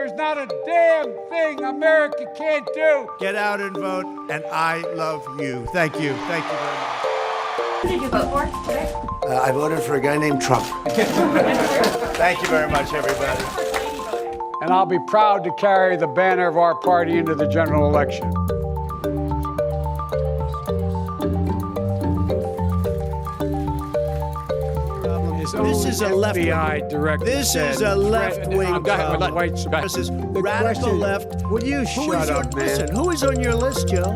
There's not a damn thing America can't do. Get out and vote, and I love you. Thank you. Thank you very much. Who did you vote for today? I voted for a guy named Trump. Thank you very much, everybody. And I'll be proud to carry the banner of our party into the general election. This is a left FBI director. This is a left-wing problem. This is radical left. Will you shut up, man? Listen, who is on your list, Joe?